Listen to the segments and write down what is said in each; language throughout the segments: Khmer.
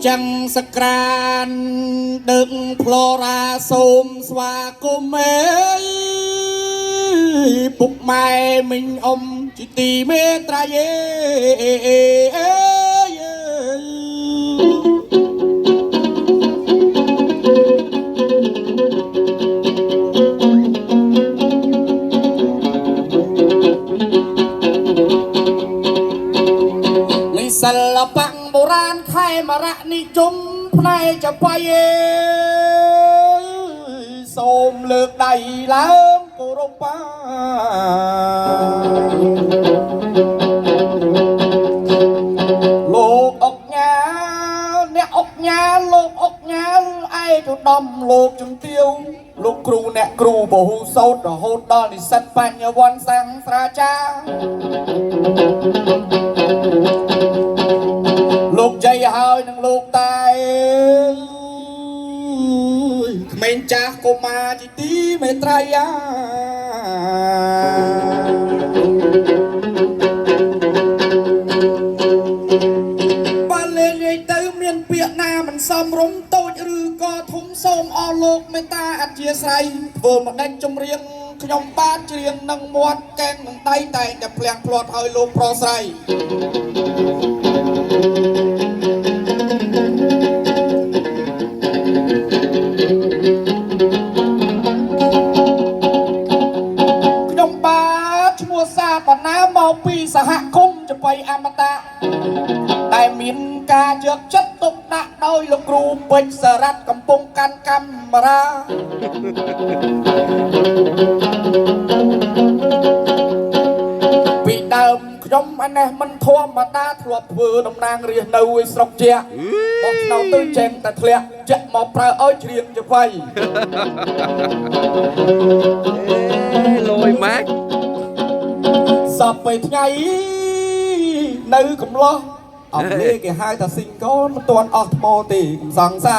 chẳng sắcran đừng flora xôm xoa cô mê bục mai mình ông chỉ tì mê tra dê lên sân là bằng bộ ran khai mà rạ ni chung này cho bay xôm lược đầy lắm cô rô ba lột ốc nhà nè ốc nhà lột ốc nhà ai cho đâm lột chung tiêu lột cừu nè cừu bổ hù sốt rồi hốt đó thì sắt bánh nhà quan sang tra cha lục dây hơi nâng lục tay mình cha cô mà chỉ tí mẹ trai á ba lên dây tư miền Việt Nam mình xóm rung tôi rư co thúng xôm o lục mẹ ta ăn chia say vừa một đánh trong riêng nhom ba riêng nâng muôn ken nâng tay tay đẹp lẹn plọt hơi lục pro sayสหคมจะไปอมตะแต่มินกาเจือกชัดตกหนักโดยลูกครูเป็นสรัตกำปงกันกำมาราปีเดิมขยมอันนี้มันทั่วมาตาทวบเวอร์น้ำนางเรียนในวิสรกเจียบอกเราตื้อเจนแต่เทลียจะมาพระอ้อยเรียนจะไปลอยแม็กสอบไปไงนึกกับล้อเอาเล่แกให้แต่สิ่งก็ตัวออกโมตีสั่งใส่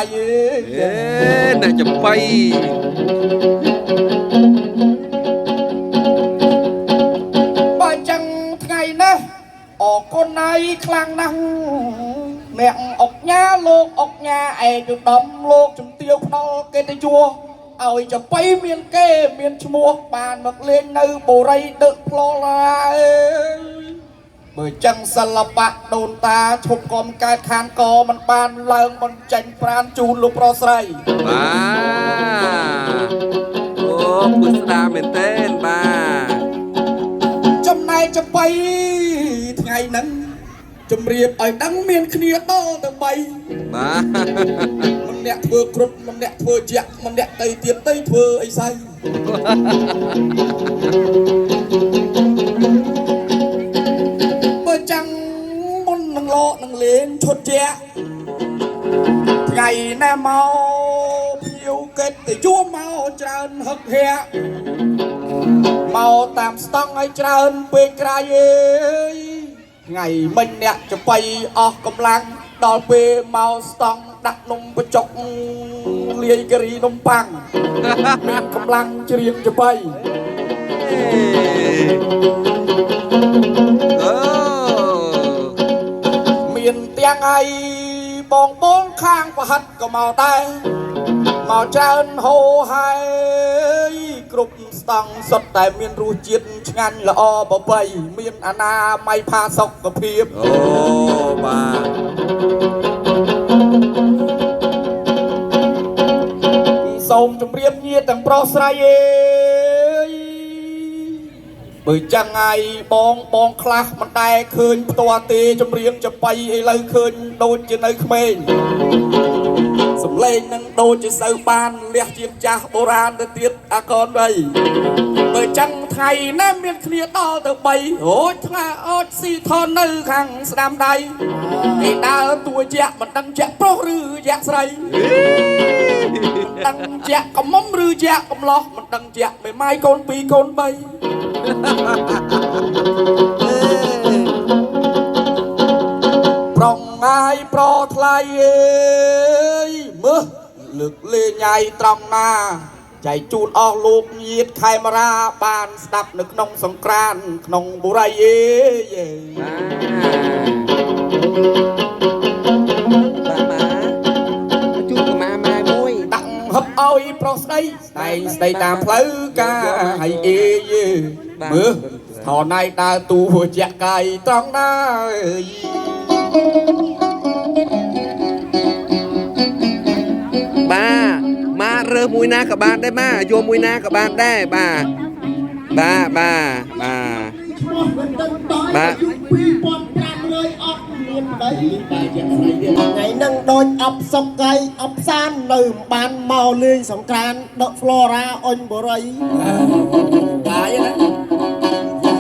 น่าจะไปไปจังไงนะออกคนในคลังนั่งแม่ออกหน้าโลกออกหน้าไอ้จุดดำโลกจุดเตียวพนอเกตจัวเอาจะไปเมียนเก้เมียนชมัวปานมักเล่นในโบไรเด็กพลอลายเมื่อจังสลับปะโดนตาชมกอมกายคานกอมันปานเลิงมันจังปราณจูนลูกรอใส่บ้าโอ้ปุษดาเป็นเต้นบ้าจำนายจะไปไงนั้นจำเรียบไอ้ดังเมียนเคลียร์โตแต่ไปบ้ามันเนี่ยเธอกรุบมันเนี่ยเธอเจ็บมันเนี่ยไตเตียนไตเธอไอ้ไส้เมื่อจังมุนนังโลนังเลนชดเจ๊ไงแน่เมาผิวเกตแต่ยั่วเมาเจริญฮึกเฮียเมาตามสตังไอ้เจริญเปกรายไงmình nèจะไปออกกำลัง ដល់ពេលមកស្តង់ដាក់នំបញ្ចុកលាយការីនំប៉័ងមានកម្លាំងច្រៀងច្បៃ មានទាំងឯបងបងខាងប្រហិតក៏មកដែរមកច្រើនហូហើយគ្រប់ស្តង់សុទ្ធតែមានរសជាតិឆ្ងាញ់ល្អបបីមានអនាម័យផាសុខភាព អូបាទ សូមជម្រាបញាតិទាំងប្រុសស្រីអេបើចឹងហើយបងខ្លះមិនដែលឃើញផ្ទាល់ទេចម្រៀងចបៃឥឡូវឃើញដូចជានៅក្មេងសំឡេងនឹងដូចជាសូវបានលះជាងចាស់បុរាណទៅទៀតអាកូនបីបើចឹងថ្ងៃណាមានគ្នាដល់ទៅ3រួចថ្ងាអត់ស៊ីថននៅខាងស្ដាំដៃគេដើរតួជាក់មិនដឹងជាក់ប្រុសឬជាក់ស្រីមិនដឹងជាក់កំមុំឬជាក់កំឡោះមិនដឹងជាក់មេម៉ាយកូន2កូន3ប្រងងាយប្រថ្លៃអើយមើលលើកលេងញ៉ៃត្រង់ណាចៃជូនអស់លោកញាតិខេមរាបានស្ដាប់នៅក្នុងសង្ក្រានต์ក្នុងបុរីអេយេបាទជួបកម៉ាម៉ែមួយដាក់ហឹបឲ្យប្រុសស្ដីស្ដីតាមផ្លូវការឲ្យអេយេមើលថនណៃដើរទូជាក់កាយត្រង់ណាអើយបាទម៉ារើសមួយណាក៏បានដែរម៉ាយកមួយណាក៏បានដែរបាទបាទបាទបាទ2005អត់មានប្តីតែជាស្រីទៀតថ្ងៃហ្នឹងដូចអបសុកកៃអបសាននៅបានមកលេងសង្ក្រានต์ដក Flora អុញបុរីបាយណា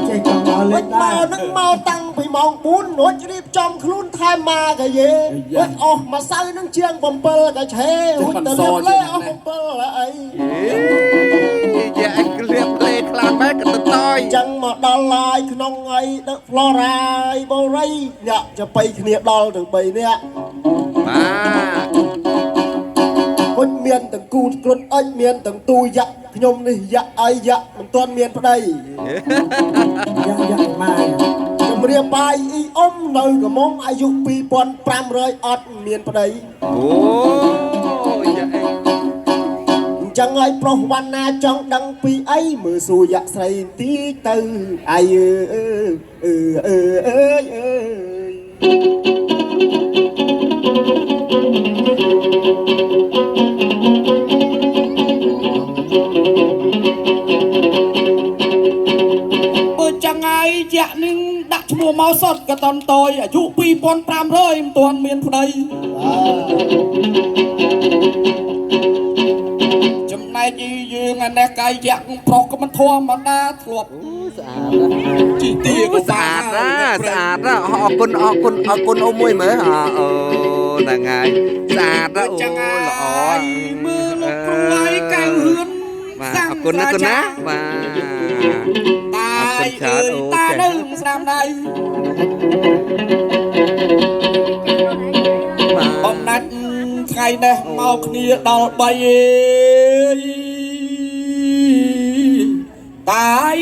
ចេះចង់មកលេងដែរមកនឹងមកតាំងពីម៉ោង4រួចរៀបចំខ្លួនថែមមកកាយេរួចអស់មួយសៅនឹងជាង7កាឆេរួចទៅលេបលេអស់7អីយ៉ាអញក្លៀបលេខ្លាំងម៉ែក៏ទៅតយចឹងមកដល់ឡាយក្នុងអីដឹក Flora អីបុរីញាក់ទៅបីគ្នាដល់ទាំង3នាក់បាទគុញមានទាំងគូគ្រុតអុចមានទាំងទូយ៉ាក់ខ្ញុំនេះយ៉ាក់អីយ៉ាក់មិនទាន់មានប្តីយ៉ាក់ម៉ែជំរាបបាយអ៊ីអ៊ំនៅកំមុំអាយុ2500អត់មានប្តីអូយ៉ាអញ្ចឹងឲ្យប្រុសវណ្ណាចង់ដឹងពីអីមើលសួរយ៉ាក់ស្រីទីទៅអាយអើយចឹងហើយជាក់នឹងដាក់ឈ្មោះមកសុតក៏តន់តយអាយុ2500មិនទាន់មានប្តីចំណែកយើងអានេះកាយជាក់ប្រុសក៏មិនធម្មតាធ្លាប់ស្អាតណាស់ជីទីក៏ស្អាតណាស់ស្អាតណាស់អរគុណអូមួយមើលអូហ្នឹងហើយស្អាតណាស់អូល្អមើលលោកគ្រូហើយកៅហឿនបាទអរគុណណាស់គុណណាបាទតានៅស្ដាំដៃបំណាច់ថ្ងៃនេះមកគ្នាដល់3អេតាយ